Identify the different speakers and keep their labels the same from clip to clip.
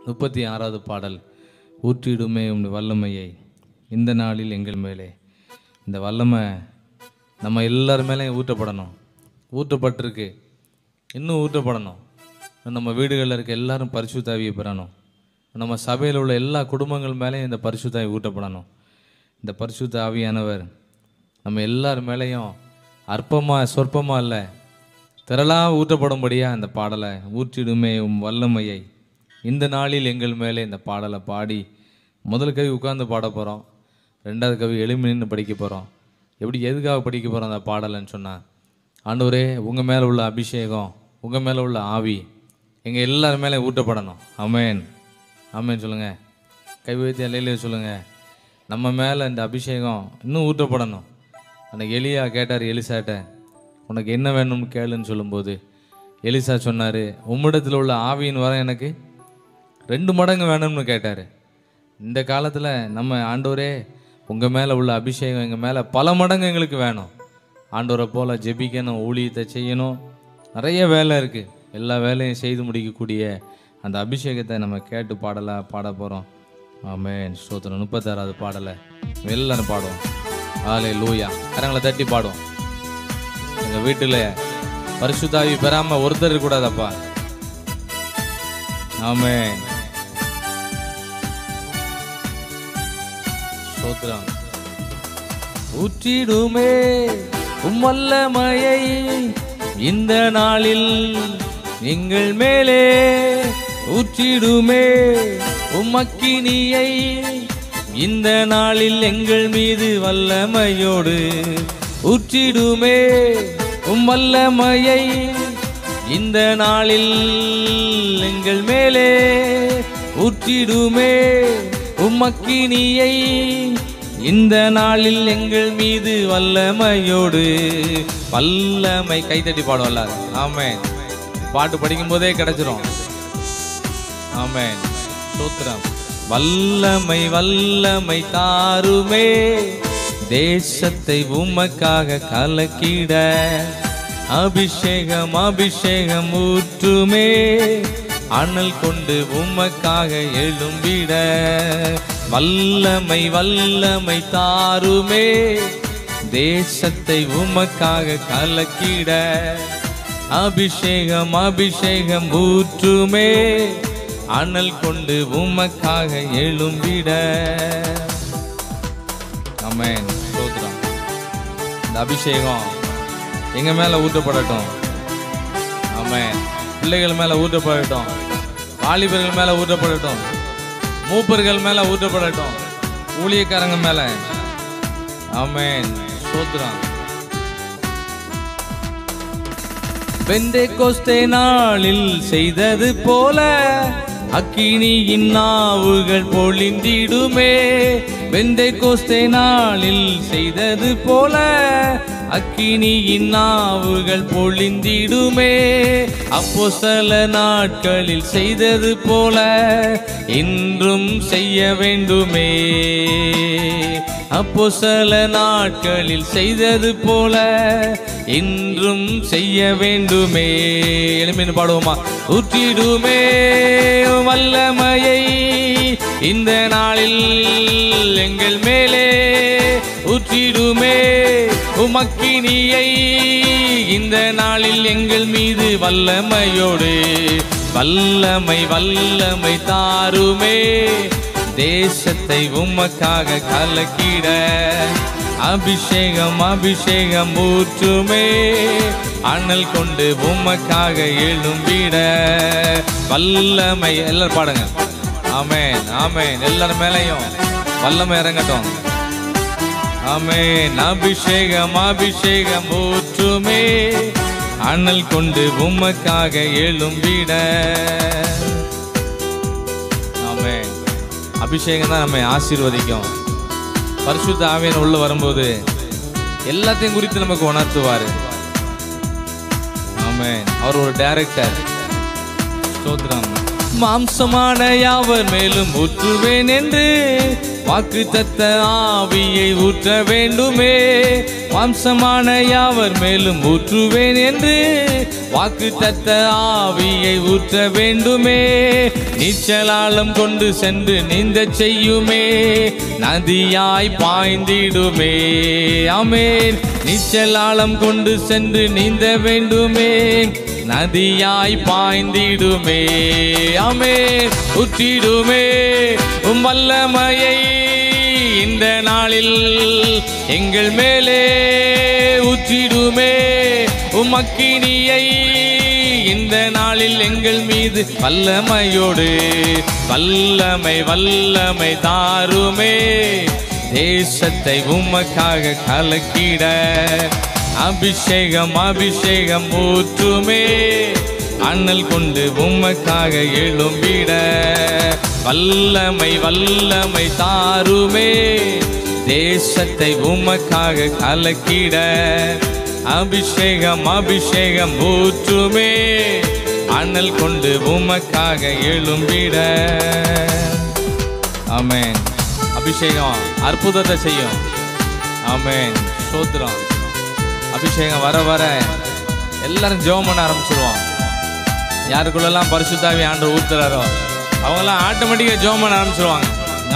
Speaker 1: 36வது பாடல். ஊற்றிடுமே உம் வல்லமையை இந்த நாளில் எங்கள் மேலே. இந்த வல்லமை நம்ம எல்லார் மேலேயும் ஊற்றப்படணும். ஊற்றப்பட்டிருக்கு, இன்னும் ஊற்றப்படணும். நம்ம வீடுகளில் இருக்க எல்லாரும் பரிசுத்த ஆவியை பெறணும். நம்ம சபையில் உள்ள எல்லா குடும்பங்கள் மேலேயும் இந்த பரிசுத்த ஆவி ஊற்றப்படணும். இந்த பரிசுத்த ஆவியானவர் நம்ம எல்லார் மேலேயும் அற்பமாக சொற்பமாக இல்லை, திரளாக ஊற்றப்படும்படியாக இந்த பாடலை ஊற்றிடுமே உம் வல்லமையை இந்த நாளில் எங்கள் மேலே இந்த பாடலை பாடி முதல் கவி உட்கார்ந்து பாட போகிறோம். ரெண்டாவது கவி எழும்பி நின்று படிக்க போகிறோம். எப்படி எதுக்காக படிக்க போகிறோம் அந்த பாடலைன்னு சொன்னால், ஆண்டவரே உங்கள் மேலே உள்ள அபிஷேகம், உங்கள் மேலே உள்ள ஆவி எங்கள் எல்லார் மேலே ஊற்றப்படணும். ஆமென் ஆமென் சொல்லுங்கள். கை வைத்து எல்லையிலே சொல்லுங்கள். நம்ம மேலே இந்த அபிஷேகம் இன்னும் ஊற்றப்படணும். அன்றைக்கி எலியா கேட்டார் எலிசாட்ட, உனக்கு என்ன வேணும்னு கேளுன்னு சொல்லும்போது எலிசா சொன்னார், உம்மிடத்தில் உள்ள ஆவியின் வர எனக்கு 2 மடங்கு வேணும்னு கேட்டார். இந்த காலத்தில் நம்ம ஆண்டவரே உங்கள் மேலே உள்ள அபிஷேகம் எங்கள் மேலே பல மடங்கு எங்களுக்கு வேணும். ஆண்டவரை போல் ஜெபிக்கணும், ஊழியத்தை செய்யணும், நிறைய வேலை இருக்குது. எல்லா வேலையும் செய்து முடிக்கக்கூடிய அந்த அபிஷேகத்தை நம்ம கேட்டு பாட போகிறோம். ஆமென் ஸ்தோத்திரம். 36வது பாடலை எல்லாரும் பாடுவோம். ஹல்லேலூயா. கரங்களை தட்டி பாடுவோம். எங்கள் வீட்டில் பரிசுத்த ஆவி பெறாமல் ஒருத்தர் கூடாதப்பா. ஆமென் ஸ்தோத்திரம். ஊற்றிடுமே உம் வல்லமையை இந்த நாளில் எங்கள் மேலே. ஊற்றிடுமே உம் அக்கினியை இந்த நாளில் எங்கள் மீது வல்லமையோடு. ஊற்றிடுமே உம் வல்லமையை இந்த நாளில் எங்கள் மேலே. ஊற்றிடுமே உம் அக்கினியை இந்த நாளில் எங்கள் மீது வல்லமையோடு. வல்லமை கைத்தட்டி பாடுவல்ல. ஆமென். பாட்டு படிக்கும் போதே கிடைச்சிரும். ஆமென் ஸ்தோத்திரம். வல்லமை வல்லமை தாருமே, தேசத்தை உமக்காக கலக்கிட. அபிஷேகம் அபிஷேகம் ஊற்றுமே, அனல் கொண்டு உமக்காக எழும்பிட. வல்லமை வல்லமை தாருமே, தேசத்தை உமக்காக கலக்கிட. அபிஷேகம் அபிஷேகம் ஊற்றுமே, அனல் கொண்டு உமக்காக எழும்பிட. ஆமென் ஸ்தோத்திரம். இந்த அபிஷேகம் எங்க மேல ஊற்றப்படட்டும். ஆமென். பிள்ளைகள் மேல ஊற்றப்படட்டும், வாலிபர்கள் மேல ஊற்றப்படட்டும், மூப்பர்கள் மேல ஊற்றப்படட்டும், ஊழியக்காரங்க மேல. ஆமென் ஸ்தோத்திரம். பெந்தேகோஸ்தே நாளில் செய்தது போல அக்கினியின் நாவுகள் பொழிந்திடுமே. பெந்தேகோஸ்தே நாளில் செய்தது போல அக்கினியின் நாவுகள் பொழிந்திடுமே. அப்போஸ்தல நாட்களில் செய்தது போல இன்றும் செய்ய வேண்டுமே. அப்போஸ்தல நாட்களில் செய்தது போல இன்றும் செய்ய வேண்டுமே. எளிமைன்னு பாடுவோமா? ஊற்றிடுமே வல்லமையை இந்த நாளில் எங்கள் மேலே. ஊற்றிடுமே உமக்கினியை இந்த நாளில் எங்கள் மீது வல்லமையோடு. வல்லமை வல்லமை தாருமே, தேசத்தை உமக்காக கலக்கிட. அபிஷேகம் அபிஷேகம் ஊற்றுமே, அனல் கொண்டு உமக்காக எழும்பிட. வல்லமை எல்லாரும் பாடுங்க. ஆமென் ஆமென். எல்லாரும் மேலையும் வல்லமை இறங்கட்டும். ஆமென். அபிஷேகம் அபிஷேகம் ஊற்றுமே, அனல் கொண்டு உமக்காக எழும்பிட. ஆமென். அபிஷேகம் தான் நம்மை ஆசீர்வதிக்கும். பரிசுத்த ஆவியானவர் உள்ள வரும்போது எல்லாத்தையும் குறித்து நமக்கு உணர்த்துவார். ஆமென். அவர் ஒரு டைரக்டர். ஸ்தோத்திரம். மாம்சமான யாவர் மேலும் ஊற்றுவேன் என்று வாக்குத்தத்த ஆவியை ஊற்ற வேண்டுமே. மாம்சமான யாவர் மேலும் ஊற்றுவேன் என்று வாக்குத்தத்த ஆவியை ஊற்ற வேண்டுமே. நீச்சலாலம் கொண்டு சென்று நீந்த செய்யுமே, நதியாய் பாய்ந்திடுமே. ஆமென். நீச்சலாலம் கொண்டு சென்று நீந்த வேண்டுமே, நதியாய் பாய்ந்திடுமே. ஆமென். ஊற்றிடுமே உம் வல்லமையை இந்த நாளில் எங்கள் மேலே ஊற்றிடுமே. உம் அக்கினியை இந்த நாளில் எங்கள் மீது வல்லமையோடு வல்லமை வல்லமை தாருமே. தேசத்தை உமக்காக கலக்கிட அபிஷேகம் அபிஷேகம் ஊற்றுமே. அண்ணல் கொண்டு உமக்காக எழும்பிட வல்லமை வல்லமை தாருமே. தேசத்தை உமக்காக கலக்கிட அபிஷேகம் அபிஷேகம் ஊற்றுமே. அண்ணல் கொண்டு உமக்காக எழும்பிட. ஆமென். அபிஷேகம் அற்புதத்தை செய்யும். ஆமென். ஸ்தோத்திரம். அபிஷேகம் வர வர எல்லாரும் ஜெபம் பண்ண ஆரம்பிச்சிருவோம். யாருக்குள்ளெல்லாம் பரிசுத்தாவி ஆண்டவர் ஊத்துறாரோ அவங்கெல்லாம் ஆட்டோமேட்டிக்காக ஜெபம் பண்ண ஆரம்பிச்சிருவாங்க.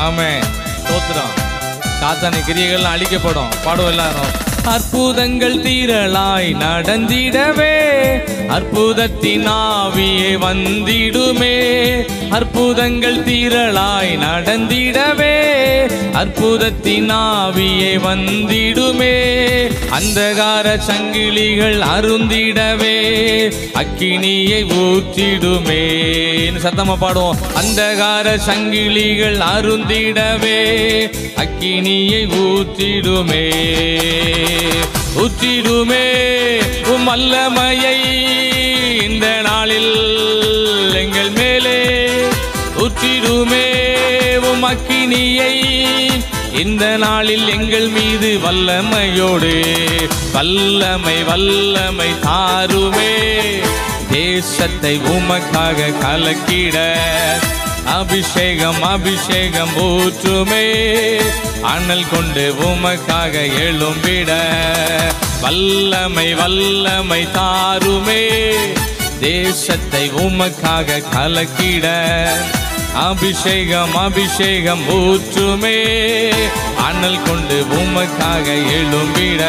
Speaker 1: ஆமென். ஸ்தோத்திரம். சாத்தானின் கிரியைகள்லாம் அழிக்கப்படும். பாடுவோம் எல்லாரும். அற்புதங்கள் தீரலாய் நடந்திடவே அற்புதத்தின் ஆவியே வந்திடுமே. அற்புதங்கள் தீரலாய் நடந்திடவே அற்புதத்தின் ஆவியே வந்திடுமே. அந்தகார சங்கிலிகள் அருந்திடவே அக்கினியை ஊற்றிடுமே. சத்தமா பாடுவோம். அந்தகார சங்கிலிகள் அருந்திடவே அக்கினியை ஊற்றிடுமே. ஊற்றிடுமே உம் வல்லமையை இந்த நாளில் எங்கள் மேலே ஊற்றிடுமே. உம் அக்கினியை இந்த நாளில் எங்கள் மீது வல்லமையோடு வல்லமை வல்லமை தாருமே. தேசத்தை உமக்காக கலக்கிட அபிஷேகம் அபிஷேகம் ஊற்றுமே. அனல் கொண்டு உமக்காக எழும்பிட வல்லமை வல்லமை தாருமே. தேசத்தை உமக்காக கலக்கிட அபிஷேகம் அபிஷேகம் ஊற்றுமே. அனல் கொண்டு உமக்காக எழும்பிட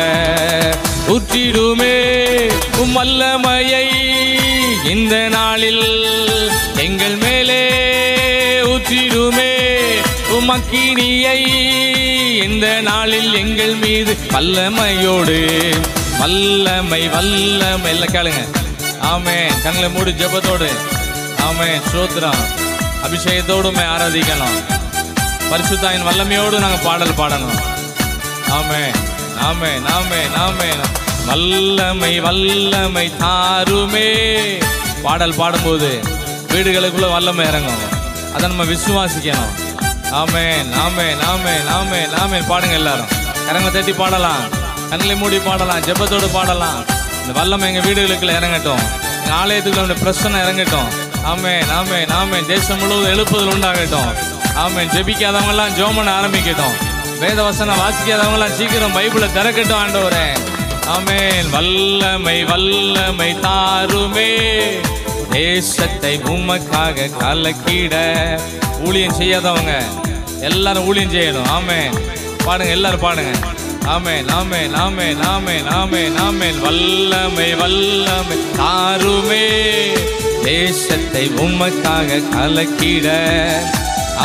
Speaker 1: ஊற்றிடுமே உம் வல்லமையை இந்த நாளில் எங்கள் மேலே ஊற்றிடுமே. உம் அக்கினியை இந்த நாளில் எங்கள் மீது வல்லமையோடு வல்லமை வல்லமை எல்லாம் கேளுங்க. ஆமென். கண்களை மூடி ஜெபத்தோடு ஆமென். ஸ்தோத்திரம். அபிஷேகத்தோடுமே ஆராதிக்கணும். பரிசுத்தாவின் வல்லமையோடு நாங்கள் பாடல் பாடணும். ஆமென் ஆமென் ஆமென் ஆமென். வல்லமை வல்லமை தாருமே. பாடல் பாடும்போது வீடுகளுக்குள்ள வல்லமை இறங்கும். அதை நம்ம விசுவாசிக்கணும். ஆமென் ஆமென் ஆமென் ஆமென் ஆமென். பாடுங்க எல்லாரும். கரங்களை தட்டி பாடலாம். கண்களை மூடி பாடலாம். ஜெபத்தோடு பாடலாம். இந்த வல்லமை எங்கள் வீடுகளுக்குள்ள இறங்கட்டும். எங்கள் ஆலயத்துக்குள்ள பிரச்சனை இறங்கட்டும். ஆமென் ஆமென் ஆமென். தேசம் முழுவதும் எழுப்புதல் உண்டாகட்டும். ஆமென். ஜெபிக்காதவங்க எல்லாம் ஜெபம் பண்ண ஆரம்பிக்கட்டும். வேத வசனம் வாசிக்காதவங்க எல்லாம் சீக்கிரம் பைபிளை திறக்கட்டும் ஆண்டவரே. ஆமென். வல்லமை வல்லமை தாருமே. தேசத்தை உமக்காக கலக்கிட. ஊழியம் செய்யாதவங்க எல்லாரும் ஊழியம் செய்யணும். ஆமென். பாடுங்க எல்லாரும் பாடுங்க. ஆமென் ஆமென் ஆமென் ஆமென் ஆமென் ஆமென். வல்லமை வல்லமை தாருமே. தேசத்தை உமக்காக கலக்கிட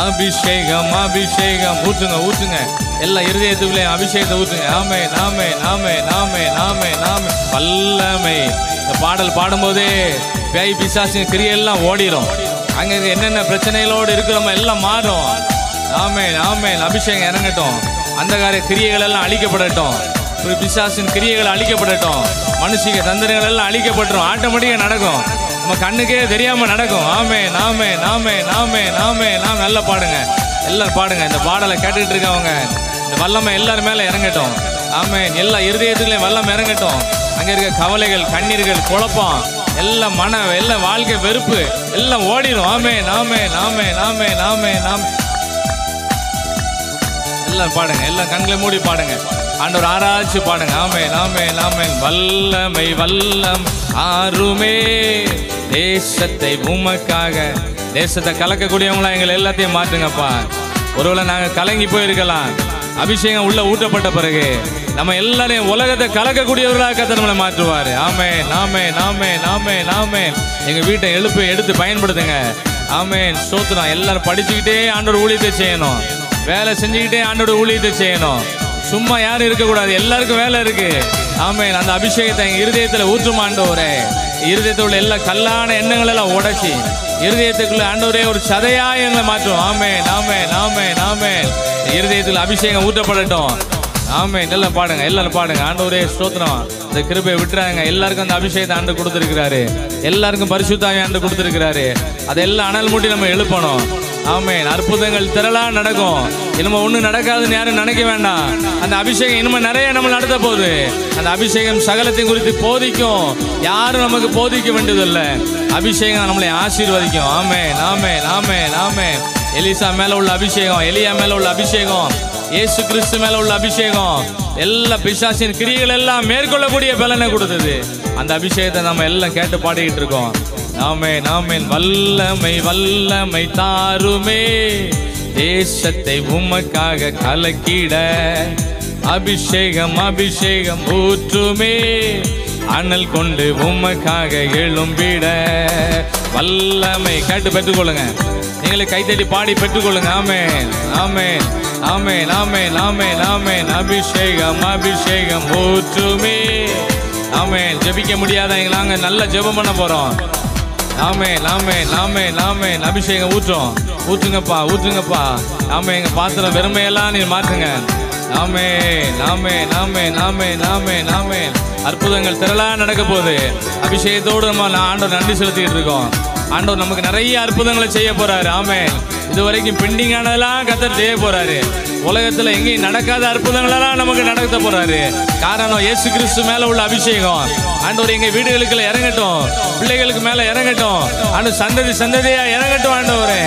Speaker 1: அபிஷேகம் அபிஷேகம் ஊற்றுங்க ஊற்றுங்க. எல்லா இருதயத்துக்குள்ளே அபிஷேகத்தை ஊற்றுங்க. ஆமென் ஆமென் ஆமென் ஆமென் ஆமென் ஆமென். வல்லமை. இந்த பாடல் பாடும்போதே பேய் பிசாசின் கிரியெல்லாம் ஓடிடும். அங்கே என்னென்ன பிரச்சனைகளோடு இருக்கிறோமோ எல்லாம் மாறும். ஆமென் ஆமென். அபிஷேகம் இறங்கட்டும். அந்தகார கிரியைகள் எல்லாம் அழிக்கப்படட்டும். பிசாசின் கிரியைகள் அழிக்கப்படட்டும். மனுஷிக தந்திரங்கள் எல்லாம் அழிக்கப்பட்டுரும். ஆட்டோமேட்டிக்காக நடக்கும். நம்ம கண்ணுக்கே தெரியாம நடக்கும். ஆமென் ஆமென் ஆமென் ஆமென் ஆமென். நாம் நல்லா பாடுங்க. எல்லாரும் பாடுங்க. இந்த பாடலை கேட்டுக்கிட்டு இருக்கவங்க இந்த வல்லமை எல்லாரும் மேலே இறங்கட்டும். ஆமென். எல்லா இருதயத்துக்குள்ளேயும் வல்லமை இறங்கட்டும். அங்கே இருக்க கவலைகள் கண்ணீர்கள் குழப்பம் எல்லாம் எல்லாம் வாழ்க்கை வெறுப்பு எல்லாம் ஓடிடும். ஆமென் ஆமென் ஆமென் ஆமென் ஆமென் ஆமென். எல்லாம் பாடுங்க. எல்லாம் கண்களை மூடி பாடுங்க. ஆண்டவர் ஆராய்ச்சி பாடுங்க. ஆமென், ஆமென், ஆமென். வல்லமை வல்லம் ஆறுமே தேசத்தை உமக்காக. தேசத்தை கலக்கக்கூடியவங்களா எங்களை எல்லாத்தையும் மாற்றுங்கப்பா. ஒருவேளை நாங்கள் கலங்கி போயிருக்கலாம், அபிஷேகம் உள்ள ஊட்டப்பட்ட பிறகு நம்ம எல்லாரையும் உலகத்தை கலக்கக்கூடியவர்களாக கர்த்தர் நம்மளை மாற்றுவார். ஆமென், ஆமென், ஆமென், ஆமென், ஆமென். எங்கள் வீட்டை எடுத்து பயன்படுத்துங்க. ஆமென், ஸ்தோத்திரம். எல்லாரும் படிச்சுக்கிட்டே ஆண்டோட ஊழியத்தை செய்யணும், வேலை செஞ்சுக்கிட்டே ஆண்டோட ஊழியத்தை செய்யணும். சும்மா யாரும் இருக்கக்கூடாது, எல்லாருக்கும் வேலை இருக்கு. ஆமென். அந்த அபிஷேகத்தை எங்கள் இருதயத்தில் ஊற்றும் ஆண்டவரே. இருதயத்தில் உள்ள எல்லா கல்லான எண்ணங்கள் எல்லாம் உடைச்சி இருதயத்துக்குள்ள ஆண்டவரே ஒரு சதையா எங்களை மாற்றும். ஆமென், ஆமென், ஆமென், ஆமென். இருதயத்தில் அபிஷேகம் ஊற்றப்படட்டும். ஆமென். எல்லாம் பாடுங்க, எல்லாரும் பாடுங்க. ஆண்டவரே ஸ்தோத்திரம். இந்த கிருபையை விட்டுறாங்க. எல்லாருக்கும் அந்த அபிஷேகத்தை ஆண்டு கொடுத்துருக்கிறாரு. எல்லாருக்கும் பரிசுத்த ஆவியை ஆண்டு கொடுத்துருக்கிறாரு. அதெல்லாம் அனல் மூட்டி நம்ம எழுப்பணும். ஆமென். அற்புதங்கள் திரளா நடக்கும். இனிமே ஒன்றும் நடக்காதுன்னு யாரும் நினைக்க வேண்டாம். அந்த அபிஷேகம் இனிமே நிறைய நம்ம நடத்த போகுது. அந்த அபிஷேகம் சகலத்தை குறித்து போதிக்கும். யாரும் நமக்கு போதிக்க வேண்டியதில்லை. அபிஷேகம் நம்மளை ஆசீர்வதிக்கும். ஆமென், ஆமென், ஆமென், ஆமென். எலிசா மேல உள்ள அபிஷேகம், எலியா மேல உள்ள அபிஷேகம், இயேசு கிறிஸ்து மேல உள்ள அபிஷேகம் எல்லா பிசாசின் கிரியைகள் எல்லாம் மேற்கொள்ளக்கூடிய பலனை கொடுத்தது. அந்த அபிஷேகத்தை நம்ம எல்லாம் கேட்டு பாடிக்கிட்டு இருக்கோம். ஆமென், ஆமென். வல்லமை வல்லமை தாருமே தேசத்தை உமக்காக கலக்கிட. அபிஷேகம் அபிஷேகம் ஊற்றுமே அனல் கொண்டு உமக்காக எழும்பிட. வல்லமை கேட்டு பெற்றுக்கொள்ளுங்க. நீங்களே கைத்தட்டி பாடி பெற்றுக்கொள்ளுங்க. ஆமென், ஆமென், ஆமென், ஆமென், ஆமென், ஆமென். அபிஷேகம் அபிஷேகம் ஊற்றுமே. ஆமென். ஜெபிக்க முடியாத நாங்க நல்லா ஜெபம் பண்ண போறோம். ஆமென், ஆமென், ஆமென், ஆமென். அபிஷேகம் ஊற்றுங்கப்பா, ஊற்றுங்கப்பா. ஆமென். எங்க பாத்திரம் வெறுமையெல்லாம் நீர் மாற்றுங்க. ஆமென், ஆமென், ஆமென், ஆமென், ஆமென், ஆமென். அற்புதங்கள் திரளா நடக்க போகுது. அபிஷேகத்தோடு நம்ம ஆண்டவர் நன்றி செலுத்திட்டு இருக்கோம். ஆண்டவர் நமக்கு நிறைய அற்புதங்களை செய்ய போறாரு. ஆமென். இதுவரைக்கும் பெண்டிங் ஆனதெல்லாம் கர்த்தர் செய்ய போறாரு. உலகத்துல எங்கேயும் நடக்காத அற்புதங்களெல்லாம் நமக்கு நடத்த போறாரு. காரணம் இயேசு கிறிஸ்து மேல உள்ள அபிஷேகம். ஆண்டவர் எங்க வீடுகளுக்குள்ள இறங்கட்டும், பிள்ளைகளுக்கு மேல இறங்கட்டும், ஆண்டு சந்ததி சந்ததியா இறங்கட்டும் ஆண்டவரே.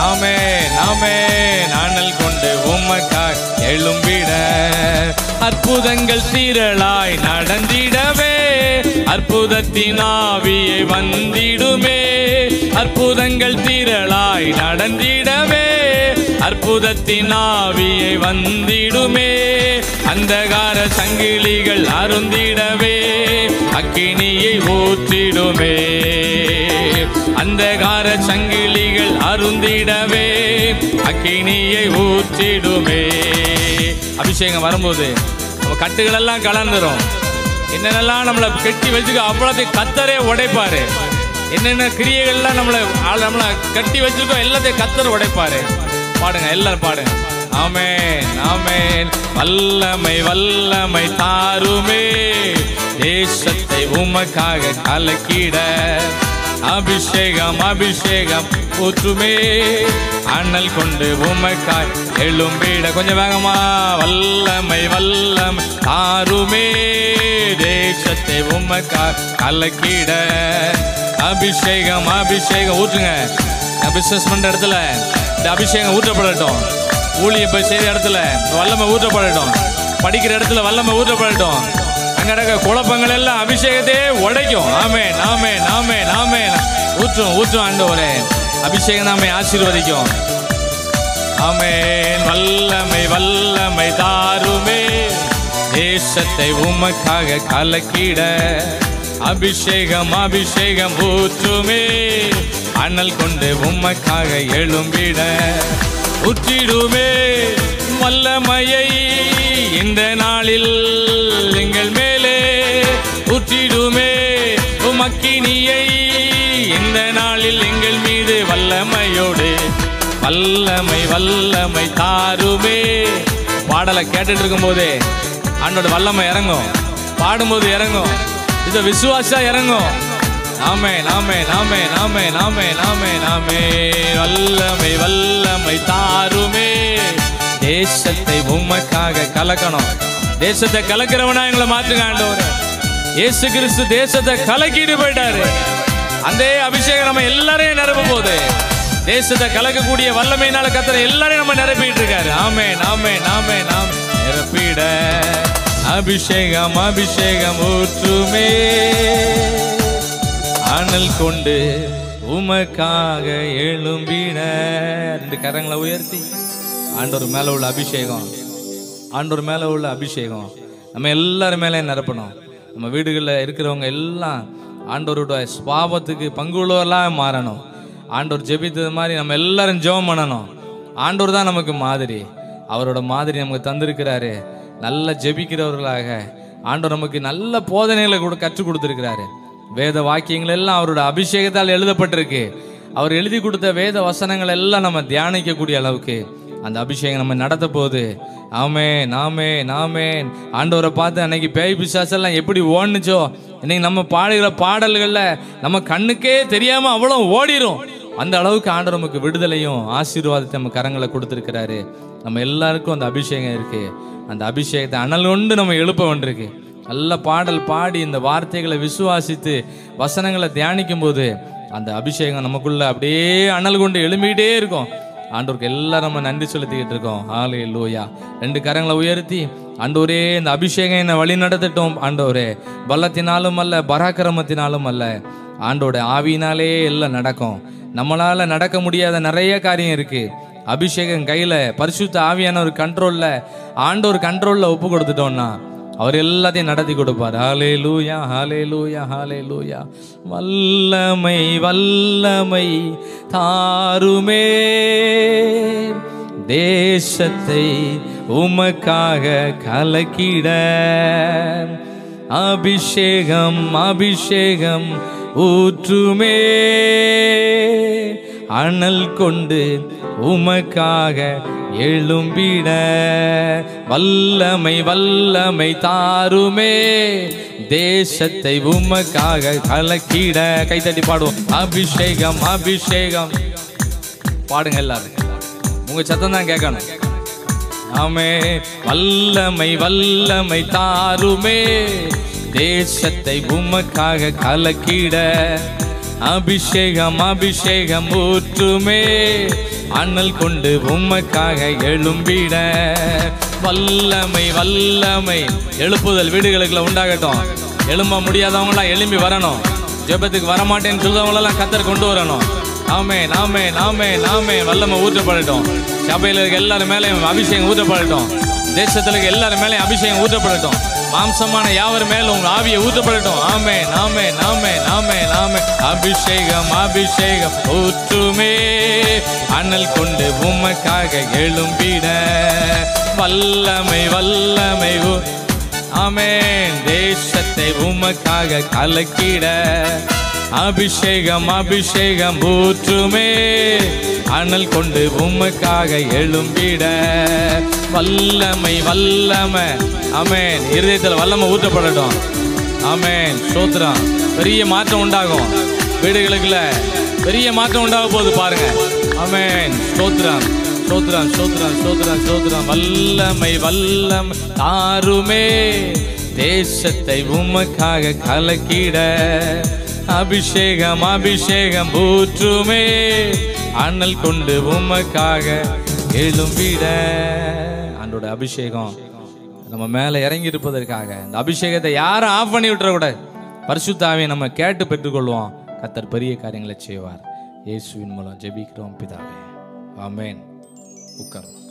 Speaker 1: ஆமென், ஆமென். அனல் கொண்டு உமக்காய் எழும்பிட. அற்புதங்கள் திரளாய் நடந்திடவே அற்புதத்தின் ஆவியை வந்திடுமே. அற்புதங்கள் திரளாய் நடந்திடவே அற்புதத்தின் ஆவியை வந்திடுமே. அந்தகார சங்கிலிகள் அருந்திடவே அக்கினியை ஊற்றிடுமே. அந்தகார சங்கிலிகள் அருந்திடவே அக்கினியை ஊற்றிடுமே. அபிஷேகம் வரும்போது நம்ம கட்டுகள் எல்லாம் கலந்துரும். என்னென்னலாம் நம்மளை கட்டி வச்சுக்க அவ்வளோத்தையும் கர்த்தரே உடைப்பாரு. என்னென்ன கிரியைகள்லாம் நம்மளை கட்டி வச்சிருக்கோம் எல்லாத்தையும் கர்த்தர் உடைப்பாரு. பாடுங்க, எல்லாரும் பாடுங்க. ஆமென், ஆமென். வல்லமை வல்லமை தாருமே தேசத்தை உமக்காக கலக்கிட. அபிஷேகம் அபிஷேகம் ஊற்றுமே அனல் கொண்டு உமக்காய் எழும்பிட. கொஞ்சம் வேகமா. வல்லமை வல்லம் தாருமே தேசத்தை உமக்காய் கலக்கிட. அபிஷேகம் அபிஷேகம் ஊற்றுங்க. பிசினஸ் பண்ற இடத்துல இந்த அபிஷேகம் ஊற்றப்படட்டும். ஊழியம் போய் செய்கிற இடத்துல வல்லமை ஊற்றப்படட்டும். படிக்கிற இடத்துல வல்லமை ஊற்றப்படட்டும். அங்க நடக்க குழப்பங்கள் எல்லாம் அபிஷேகத்தையே உடைக்கும். ஆமென், ஆமென், ஆமென், ஆமென். ஊற்றும் ஊற்றும் ஆண்டவரே. அபிஷேகம் நம்மை ஆசீர்வதிக்கும். ஆமென். வல்லமை வல்லமை தாருமே தேசத்தை உமக்காக கலக்கிட. அபிஷேகம் அபிஷேகம் ஊற்றுமே அனல் கொண்டு உமக்காக எழும்பிட. ஊற்றிடுமே வல்லமையை இந்த நாளில் எங்கள் மேலே. ஊற்றிடுமே உமக்கினியை இந்த நாளில் எங்கள் மீது வல்லமையோடு. வல்லமை வல்லமை தாருமே. பாடலை கேட்டுட்டு இருக்கும் போதே ஆண்டோட வல்லமை இறங்கும். பாடும்போது இறங்கும். இது விசுவாசா இறங்கும். ஆமென், ஆமென், ஆமென், ஆமென், ஆமென், ஆமென், ஆமென். வல்லமை வல்லமை தாருமே தேசத்தை உமக்காக கலக்கணும். தேசத்தை கலக்கிறவனா எங்களை மாற்றுங்க ஆண்டவரே. இயேசு கிறிஸ்து தேசத்தை கலக்கிட்டு போயிட்டாரு. அந்த அபிஷேகம் நம்ம எல்லாரையும் நிரப்ப போகுது. தேசத்தை கலக்கக்கூடிய வல்லமையினால கர்த்தர் எல்லாரையும் நம்ம நிரப்பிட்டு இருக்காரு. ஆமென், ஆமென், ஆமென், ஆமென். நிரப்பிட அபிஷேகம் அபிஷேகம் ஊற்றுமே. அனல் கொண்டு உமக்காக எழும்பின. 2 கரங்களை உயர்த்தி ஆண்டவர் மேல உள்ள அபிஷேகம், ஆண்டவர் மேல உள்ள அபிஷேகம் நம்ம எல்லாரும் மேலே நிரப்பணும். நம்ம வீடுகளில் இருக்கிறவங்க எல்லாம் ஆண்டவருடைய ஸ்வாபத்துக்கு பங்குள்ளவர்களாக மாறணும். ஆண்டவர் ஜெபித்தது மாதிரி நம்ம எல்லாரும் ஜெபம் பண்ணணும். ஆண்டவர் தான் நமக்கு மாதிரி. அவரோட மாதிரி நமக்கு தந்திருக்கிறாரு. நல்ல ஜெபிக்கிறவர்களாக ஆண்டவர் நமக்கு நல்ல போதனைகளை கூட கற்றுக் கொடுத்துருக்கிறாரு. வேத வாக்கியங்கள் எல்லாம் அவரோட அபிஷேகத்தால் எழுதப்பட்டிருக்கு. அவர் எழுதி கொடுத்த வேத வசனங்கள் எல்லாம் நம்ம தியானிக்கக்கூடிய அளவுக்கு அந்த அபிஷேகம் நம்ம நடத்த போகுது. ஆமென் ஆமென் ஆமென். ஆண்டவரை பார்த்து அன்னைக்கு பேய் பிசாசெல்லாம் எப்படி ஓடுனுச்சோ, இன்னைக்கு நம்ம பாடுகிற பாடல்கள்ல நம்ம கண்ணுக்கே தெரியாம அவ்வளோ ஓடிரும். அந்த அளவுக்கு ஆண்டவர் நமக்கு விடுதலையும் ஆசீர்வாதத்தை நம்ம கரங்களை கொடுத்துருக்கிறாரு. நம்ம எல்லாருக்கும் அந்த அபிஷேகம் இருக்கு. அந்த அபிஷேகத்தை அனல் கொண்டு நம்ம எழுப்ப வேண்டியிருக்கு. நல்ல பாடல் பாடி இந்த வார்த்தைகளை விசுவாசித்து வசனங்களை தியானிக்கும் போது அந்த அபிஷேகம் நமக்குள்ள அப்படியே அனல் கொண்டு எழும்பிக்கிட்டே இருக்கும். ஆண்டவருக்கு எல்லாரும் நம்ம நன்றி செலுத்திக்கிட்டு இருக்கோம். ஹல்லேலூயா. 2 கரங்களை உயர்த்தி ஆண்டவரே இந்த அபிஷேகம் என்னை வழி நடத்தட்டும். ஆண்டவரே பலத்தினாலும் அல்ல, பராக்கிரமத்தினாலும் அல்ல, ஆண்டோட ஆவியினாலே எல்லாம் நடக்கும். நம்மளால நடக்க முடியாத நிறைய காரியம் இருக்கு. அபிஷேகம் கையில, பரிசுத்த ஆவியான ஒரு கண்ட்ரோல்ல, ஆண்டவர் கண்ட்ரோல்ல ஒப்பு கொடுத்துட்டோம்னா அவர் எல்லாத்தையும் நடத்தி கொடுப்பார். ஹல்லேலூயா ஹல்லேலூயா ஹல்லேலூயா. வல்லமை வல்லமை தாருமே, தேசத்தை உமக்காக கலக்கிட. அபிஷேகம் அபிஷேகம் ஊற்றுமே, அனல் கொண்டு உமக்காக எழும்பிட. வல்லமை வல்லமை தாருமே, தேசத்தை உமக்காக கலக்கிட. கைத்தட்டி பாடுவோம். அபிஷேகம் அபிஷேகம். பாடுங்க எல்லாரும், உங்க சத்தம் தான் கேட்கணும். ஆமே. வல்லமை வல்லமை தாருமே, தேசத்தை உமக்காக கலக்கிட. அபிஷேகம் அபிஷேகம் ஊற்றுமே, அனல் கொண்டு உமக்காக எழும்பிட. வல்லமை வல்லமை. எழுப்புதல் வீடுகளுக்குள்ள உண்டாகட்டும். எழும்ப முடியாதவங்களாம் எழும்பி வரணும். ஜெபத்துக்கு வரமாட்டேன்னு சொல்றவங்களெல்லாம் கர்த்தர் கொண்டு வரணும். ஆமென் ஆமென் ஆமென் ஆமென். வல்லமை ஊற்றப்படட்டும். சபையில் இருக்க எல்லாரும் மேலேயும் அபிஷேகம் ஊற்றப்படட்டும். தேசத்தில் இருக்க எல்லாரும் மேலேயும் அபிஷேகம் ஊற்றப்படட்டும். மாம்சமான யாவர் மேலும் உங்க ஆவியை ஊற்றப்படட்டும். ஆமென் ஆமென் ஆமென் ஆமென் ஆமென். அபிஷேகம் அபிஷேகம் ஊற்றுமே, அனல் கொண்டு உமக்காக எழும்பிட. வல்லமை வல்லமை. ஆமென். தேசத்தை உமக்காக கலக்கிட. அபிஷேகம் அபிஷேகம் ஊற்றுமே, அனல் கொண்டு உமக்காக எழும்பிட. வல்லமை வல்லமை. ஆமென். இருதயத்தில் வல்லமை ஊற்றப்படட்டும். ஆமென். ஸ்தோத்திரம். பெரிய மாற்றம் உண்டாகும். வீடுகளுக்குள்ள பெரிய மாற்றம் உண்டாக போகுது பாருங்க. ஆமென். ஸ்தோத்திரம் ஸ்தோத்திரம் ஸ்தோத்திரம் ஸ்தோத்திரம் ஸ்தோத்திரம். வல்லமை வல்லமை தாருமே, தேசத்தை உமக்காக கலக்கிட. அபிஷேகம் அபிஷேகம் ஊற்றுமே, அனல் கொண்டு உமக்காக எழும்பிட. ஆண்டோட அபிஷேகம் நம்ம மேல இறங்கி இருப்பதற்காக இந்த அபிஷேகத்தை யாரும் ஆஃப் பண்ணி விட்டுறக்கூடாது. பரிசுத்த ஆவியை நம்ம கேட்டு பெற்றுக்கொள்வோம். கர்த்தர் பெரிய காரியங்களை செய்வார். இயேசுவின் மூலம் ஜெபிக்கிறோம் பிதாவே. ஆமென். உட்காருவோம்.